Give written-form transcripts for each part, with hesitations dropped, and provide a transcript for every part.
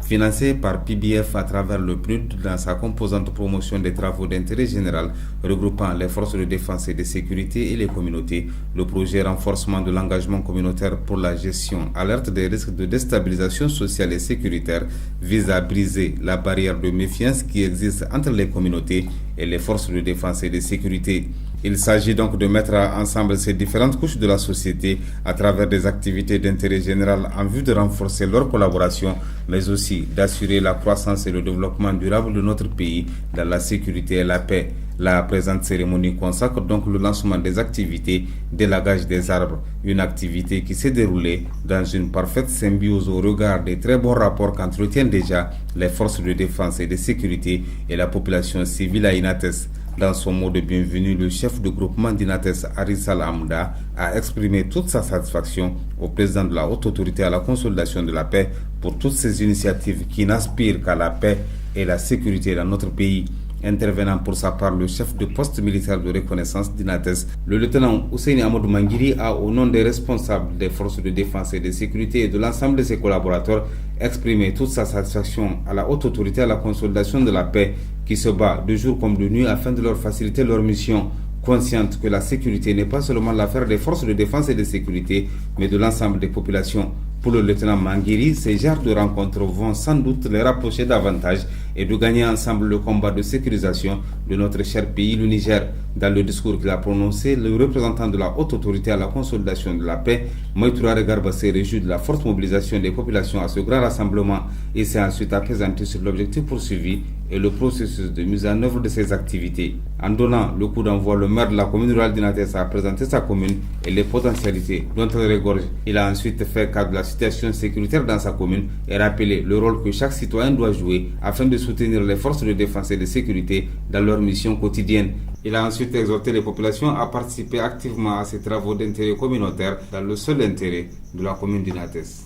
financé par PBF à travers le PNUD dans sa composante promotion des travaux d'intérêt général regroupant les forces de défense et de sécurité et les communautés. Le projet renforcement de l'engagement communautaire pour la gestion alerte des risques de déstabilisation sociale et sécuritaire vise à briser la barrière de méfiance qui existe entre les communautés et les forces de défense et de sécurité. Il s'agit donc de mettre ensemble ces différentes couches de la société à travers des activités d'intérêt général en vue de renforcer leur collaboration, mais aussi d'assurer la croissance et le développement durable de notre pays dans la sécurité et la paix. La présente cérémonie consacre donc le lancement des activités d'élagage des arbres, une activité qui s'est déroulée dans une parfaite symbiose au regard des très bons rapports qu'entretiennent déjà les forces de défense et de sécurité et la population civile à Inates. Dans son mot de bienvenue, le chef de groupement d'Inates, Arissal Amda, a exprimé toute sa satisfaction au président de la haute autorité à la consolidation de la paix pour toutes ces initiatives qui n'aspirent qu'à la paix et la sécurité dans notre pays. Intervenant pour sa part, le chef de poste militaire de reconnaissance d'Inates, le lieutenant Hussein Amadou Mangiri, a, au nom des responsables des forces de défense et de sécurité et de l'ensemble de ses collaborateurs, exprimé toute sa satisfaction à la haute autorité à la consolidation de la paix qui se bat de jour comme de nuit afin de leur faciliter leur mission. Consciente que la sécurité n'est pas seulement l'affaire des forces de défense et de sécurité, mais de l'ensemble des populations. Pour le lieutenant Mangiri, ces genres de rencontres vont sans doute les rapprocher davantage et de gagner ensemble le combat de sécurisation de notre cher pays, le Niger. Dans le discours qu'il a prononcé, le représentant de la haute autorité à la consolidation de la paix, Maïtourare Garba, s'est réjoui de la forte mobilisation des populations à ce grand rassemblement et s'est ensuite apaisanté sur l'objectif poursuivi et le processus de mise en œuvre de ces activités. En donnant le coup d'envoi, le maire de la commune rurale d'Inates a présenté sa commune et les potentialités dont elle regorge. Il a ensuite fait cas de la situation sécuritaire dans sa commune et rappelé le rôle que chaque citoyen doit jouer afin de soutenir les forces de défense et de sécurité dans leur mission quotidienne. Il a ensuite exhorté les populations à participer activement à ces travaux d'intérêt communautaire dans le seul intérêt de la commune d'Inates.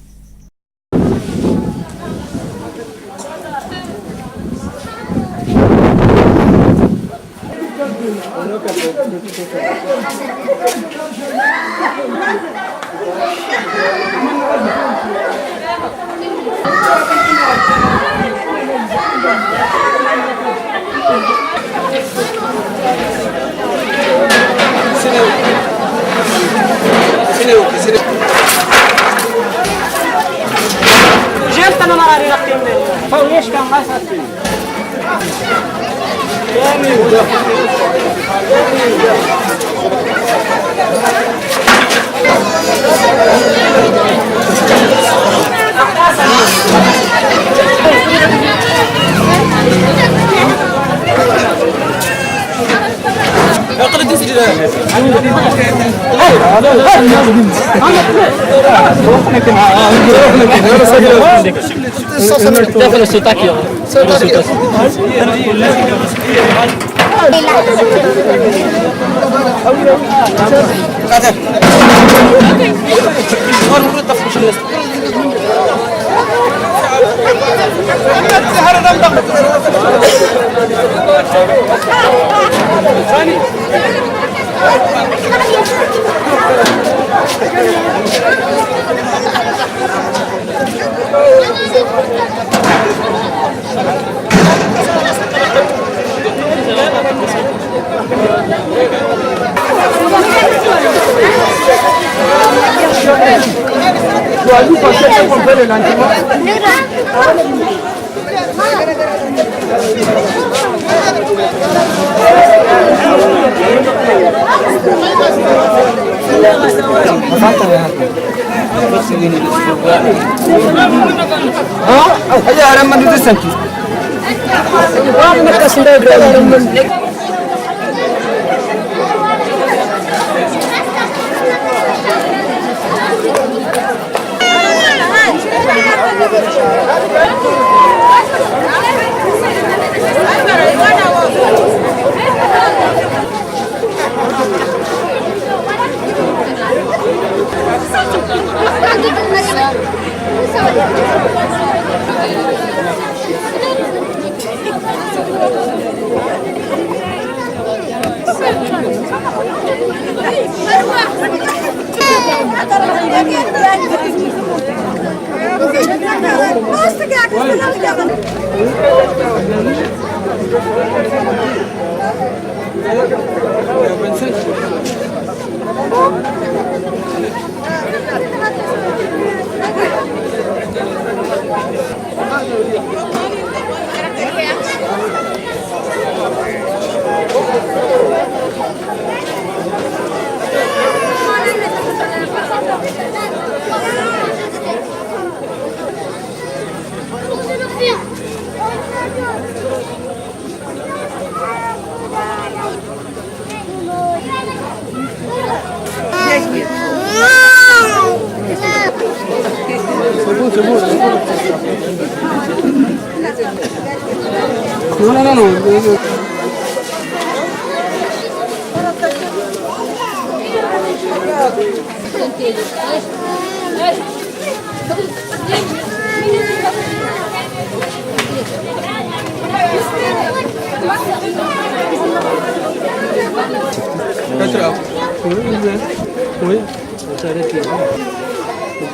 Non.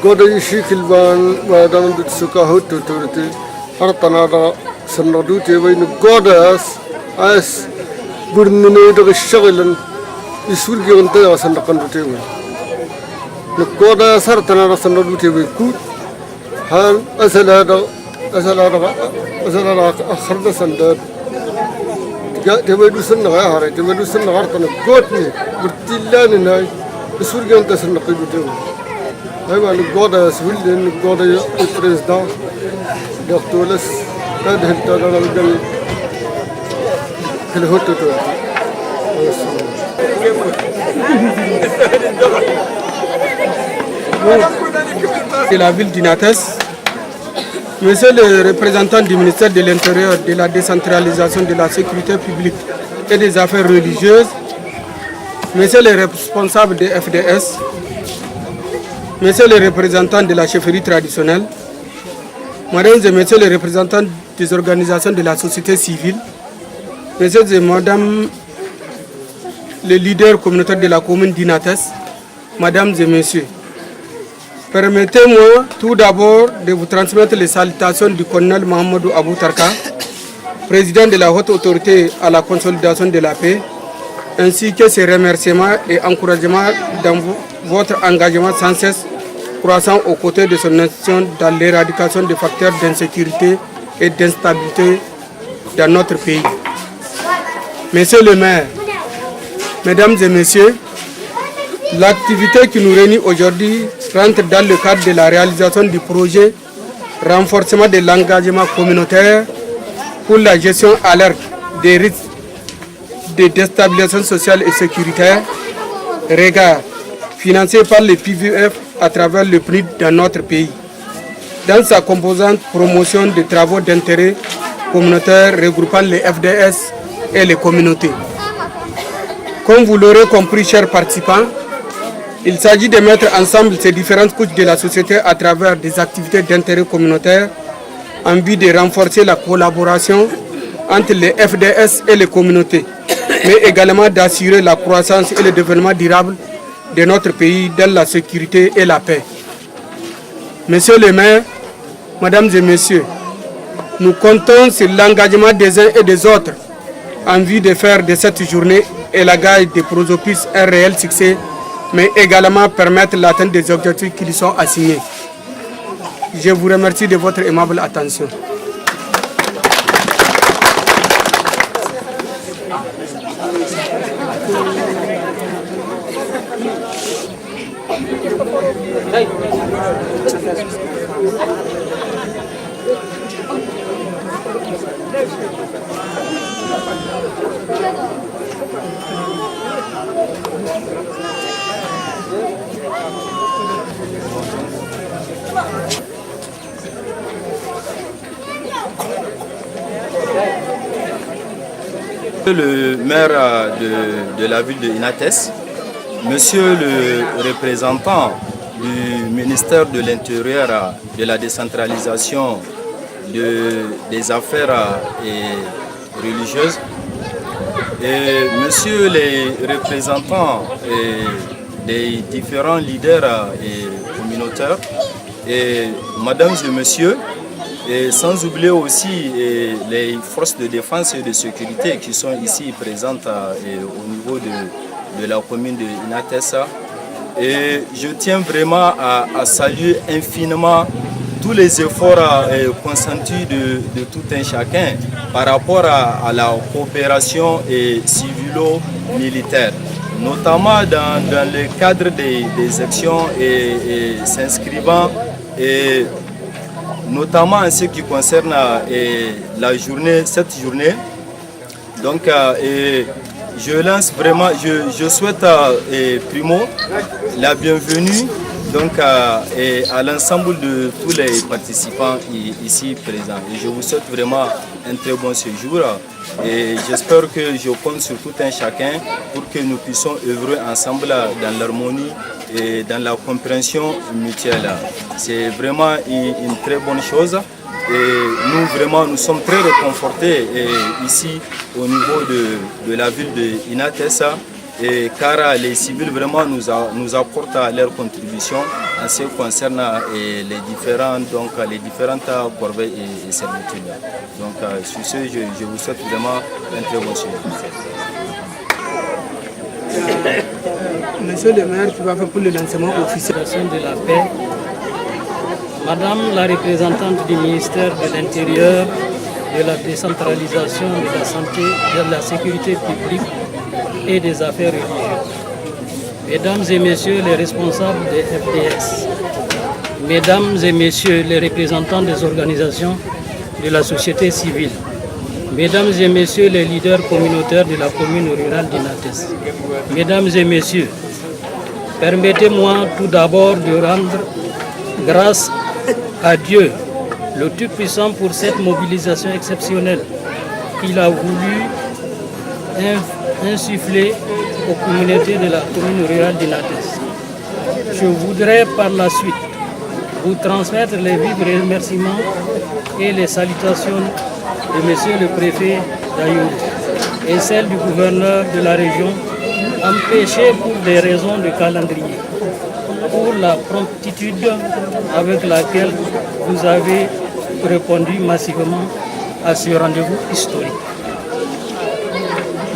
God ishikil ban wadan dut suka hotu turti hartanada sanadu teway no godas as burnune do shagalan isul gyonta asandakan teway no godas hartanada sanadu teway ku han asalada akharda sandad teway dusan na hare teway dusan na hartana gotni burtillan nay isul gyonta sandakan teway أيوة الجودة سهولة الجودة البريزدان دكتورس هذا الدولار الجل كل هو تطور de la ville d'Inates, Monsieur le représentant du ministère de l'Intérieur, de la décentralisation de la sécurité publique et des affaires religieuses, Monsieur le responsable de FDS, Monsieur le représentant de la chefferie traditionnelle, Mesdames et Messieurs les représentants des organisations de la société civile, Messieurs et Madame les leaders communautaires de la commune d'Inates, Mesdames et Messieurs, permettez-moi tout d'abord de vous transmettre les salutations du colonel Mahamadou Abou Tarka, président de la haute autorité à la consolidation de la paix, ainsi que ses remerciements et encouragements dans votre engagement sans cesse croissant aux côtés de son nation dans l'éradication des facteurs d'insécurité et d'instabilité dans notre pays. Monsieur le maire, Mesdames et Messieurs, l'activité qui nous réunit aujourd'hui rentre dans le cadre de la réalisation du projet renforcement de l'engagement communautaire pour la gestion alerte des risques de déstabilisation sociale et sécuritaire, REGAR, financé par le PVF à travers le PNUD dans notre pays. Dans sa composante promotion des travaux d'intérêt communautaire regroupant les FDS et les communautés. Comme vous l'aurez compris, chers participants, il s'agit de mettre ensemble ces différentes couches de la société à travers des activités d'intérêt communautaire en vue de renforcer la collaboration entre les FDS et les communautés, mais également d'assurer la croissance et le développement durable de notre pays dans la sécurité et la paix. Monsieur le maire, Mesdames et Messieurs, nous comptons sur l'engagement des uns et des autres en vue de faire de cette journée et la gage de Prosopice un réel succès, mais également permettre l'atteinte des objectifs qui lui sont assignés. Je vous remercie de votre aimable attention. Le maire de la ville de Inates, Monsieur le représentant du ministère de l'Intérieur, de la décentralisation des affaires et religieuses, et Monsieur les représentants des différents leaders et communautaires, et Mesdames et Messieurs, Et sans oublier aussi les forces de défense et de sécurité qui sont ici présentes au niveau de la commune de Inatessa. Et je tiens vraiment à saluer infiniment tous les efforts consentis de tout un chacun par rapport à la coopération civilo-militaire, notamment dans le cadre des actions et s'inscrivant, notamment en ce qui concerne cette journée. Donc, je lance vraiment, je souhaite primo la bienvenue donc à l'ensemble de tous les participants ici présents. Et je vous souhaite vraiment un très bon séjour et j'espère que je compte sur tout un chacun pour que nous puissions œuvrer ensemble dans l'harmonie et dans la compréhension mutuelle. C'est vraiment une très bonne chose. Et nous sommes très réconfortés ici au niveau de la ville de Inatessa, car les civils vraiment nous apportent leur contribution en ce qui concerne les différentes corvées et servitudes. Donc sur ce, je vous souhaite vraiment un très bon séjour. Monsieur le maire, tu vas faire pour le lancement officiel de la paix. Madame la représentante du ministère de l'Intérieur, de la décentralisation, de la santé, de la sécurité publique et des affaires religieuses. Mesdames et messieurs les responsables des FDS, mesdames et messieurs les représentants des organisations de la société civile, mesdames et messieurs les leaders communautaires de la commune rurale d'Inates, mesdames et messieurs, permettez-moi tout d'abord de rendre grâce à Dieu, le Tout-Puissant, pour cette mobilisation exceptionnelle qu'il a voulu insuffler aux communautés de la commune rurale d'Inates. Je voudrais par la suite vous transmettre les vifs remerciements et les salutations de Monsieur le préfet d'Ayoub et celles du gouverneur de la région, empêché pour des raisons de calendrier, pour la promptitude avec laquelle vous avez répondu massivement à ce rendez-vous historique.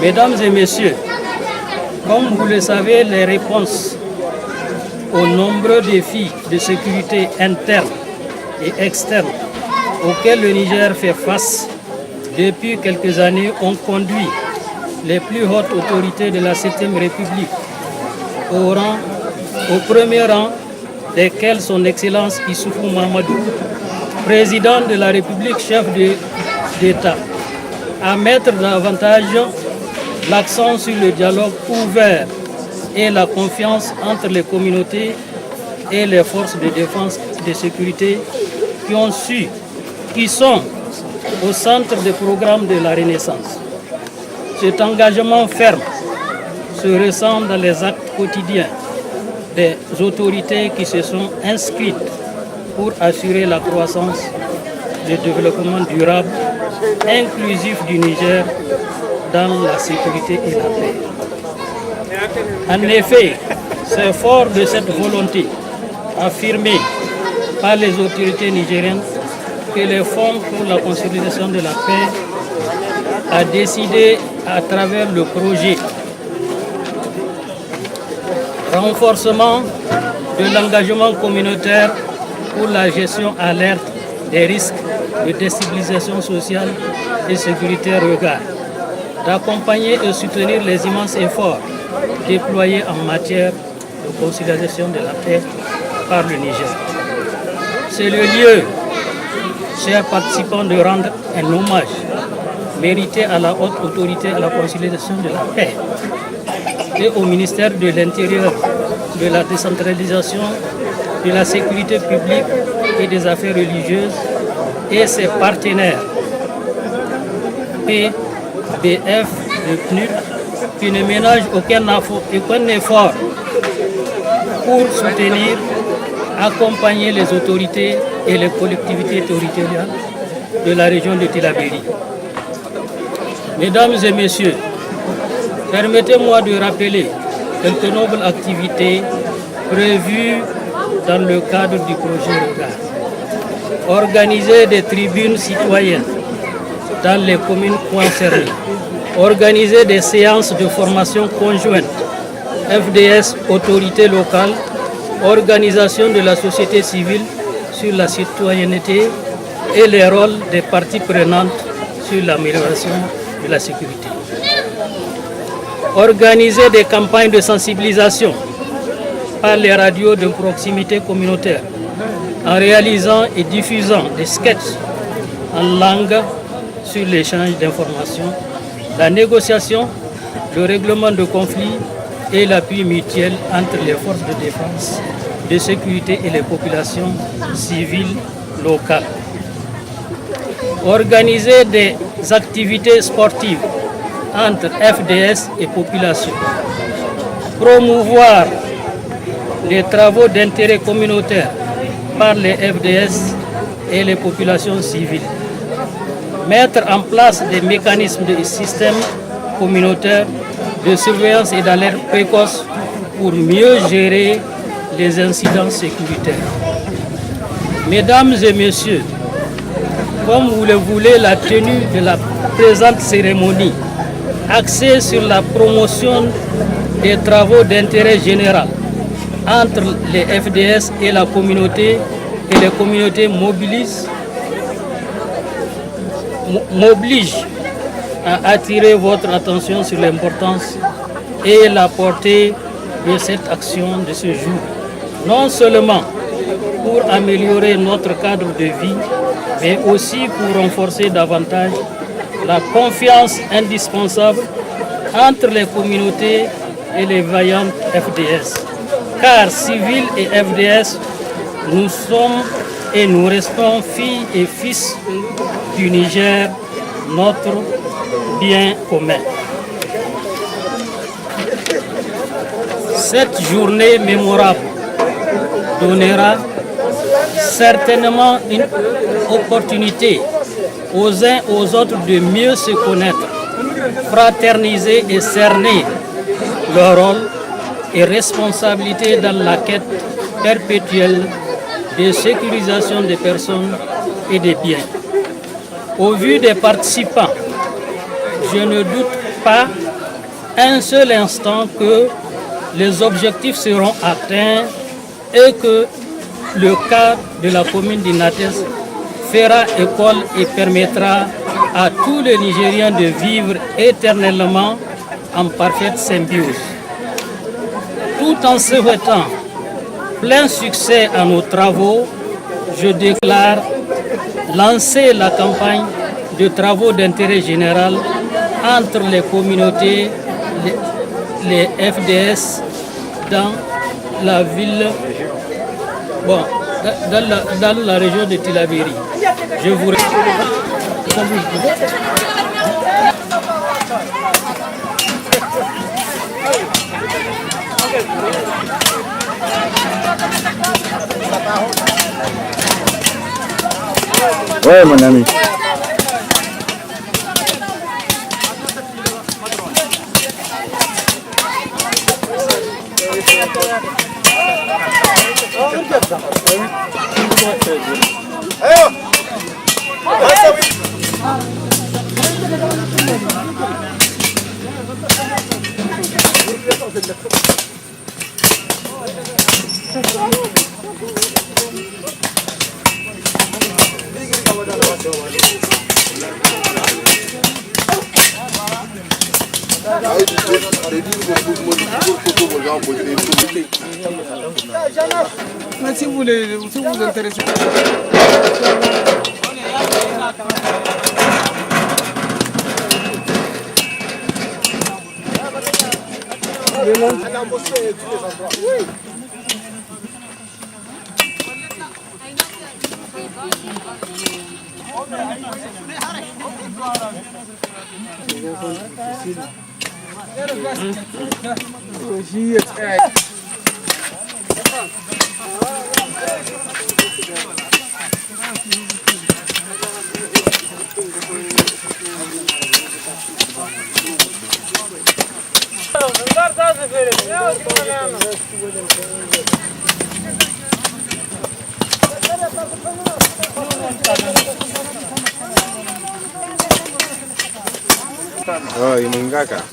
Mesdames et messieurs, comme vous le savez, les réponses aux nombreux défis de sécurité interne et externe auxquels le Niger fait face depuis quelques années ont conduit les plus hautes autorités de la 7e République au premier rang desquels son Excellence Issoufou Mahamadou, président de la République, chef d'État, à mettre davantage l'accent sur le dialogue ouvert et la confiance entre les communautés et les forces de défense et de sécurité qui sont au centre des programmes de la Renaissance. Cet engagement ferme se ressent dans les actes quotidiens des autorités qui se sont inscrites pour assurer la croissance, le développement durable, inclusif du Niger dans la sécurité et la paix. En effet, c'est fort de cette volonté affirmée par les autorités nigériennes que le Fonds pour la consolidation de la paix a décidé, à travers le projet renforcement de l'engagement communautaire pour la gestion alerte des risques de déstabilisation sociale et sécuritaire regard, d'accompagner et soutenir les immenses efforts déployés en matière de conciliation de la paix par le Niger. C'est le lieu, chers participants, de rendre un hommage mérité à la haute autorité à la conciliation de la paix et au ministère de l'Intérieur, de la décentralisation, de la sécurité publique et des affaires religieuses et ses partenaires PBF, le PNUD, qui ne ménagent aucun effort pour soutenir, accompagner les autorités et les collectivités territoriales de la région de Tillabéri. Mesdames et messieurs, permettez-moi de rappeler quelques nobles activités prévues dans le cadre du projet REGARD. organiser des tribunes citoyennes dans les communes concernées, organiser des séances de formation conjointe, FDS, autorités locales, organisation de la société civile sur la citoyenneté et les rôles des parties prenantes sur l'amélioration de la sécurité. Organiser des campagnes de sensibilisation par les radios de proximité communautaire en réalisant et diffusant des sketchs en langue sur l'échange d'informations, la négociation, le règlement de conflits et l'appui mutuel entre les forces de défense, de sécurité et les populations civiles locales. Organiser des activités sportives entre FDS et population. Promouvoir les travaux d'intérêt communautaire par les FDS et les populations civiles. Mettre en place des mécanismes de système communautaire de surveillance et d'alerte précoce pour mieux gérer les incidents sécuritaires. Mesdames et messieurs, comme vous le voulez, la tenue de la présente cérémonie, axée sur la promotion des travaux d'intérêt général entre les FDS et la communauté, et les communautés m'oblige à attirer votre attention sur l'importance et la portée de cette action de ce jour. Non seulement pour améliorer notre cadre de vie, mais aussi pour renforcer davantage la confiance indispensable entre les communautés et les vaillantes FDS. Car civils et FDS, nous sommes et nous restons filles et fils du Niger, notre bien commun. Cette journée mémorable donnera certainement une opportunité aux uns aux autres de mieux se connaître, fraterniser et cerner leur rôle et responsabilité dans la quête perpétuelle de sécurisation des personnes et des biens. Au vu des participants, je ne doute pas un seul instant que les objectifs seront atteints et que le cas de la commune d'Inates fera école et permettra à tous les Nigériens de vivre éternellement en parfaite symbiose. Tout en souhaitant plein succès à nos travaux, je déclare lancer la campagne de travaux d'intérêt général entre les communautés, les FDS dans la ville, dans la région de Tillabéri. Je vous Ouais, mon ami. Mais si vous vous intéressez. Oh, imungaka.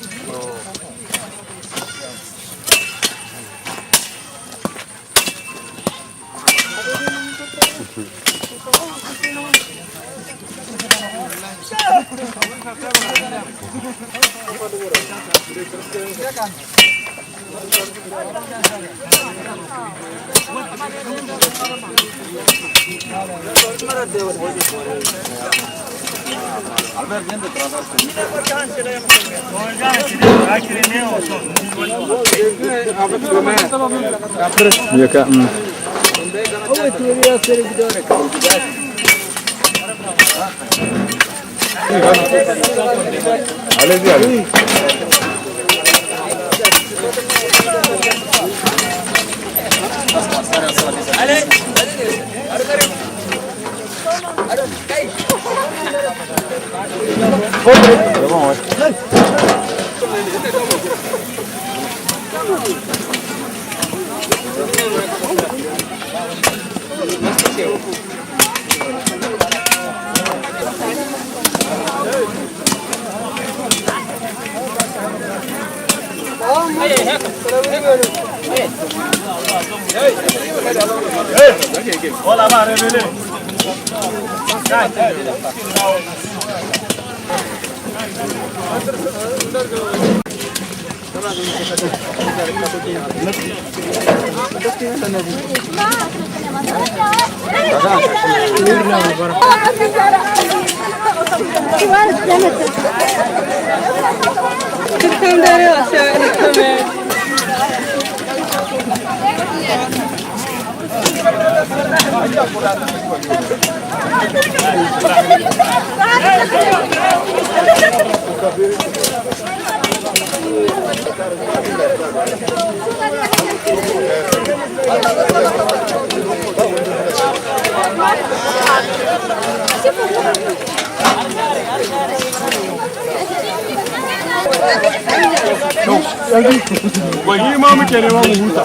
Allez-y, allez. C'est bon, ouais. Wani ma muke neman mu huta.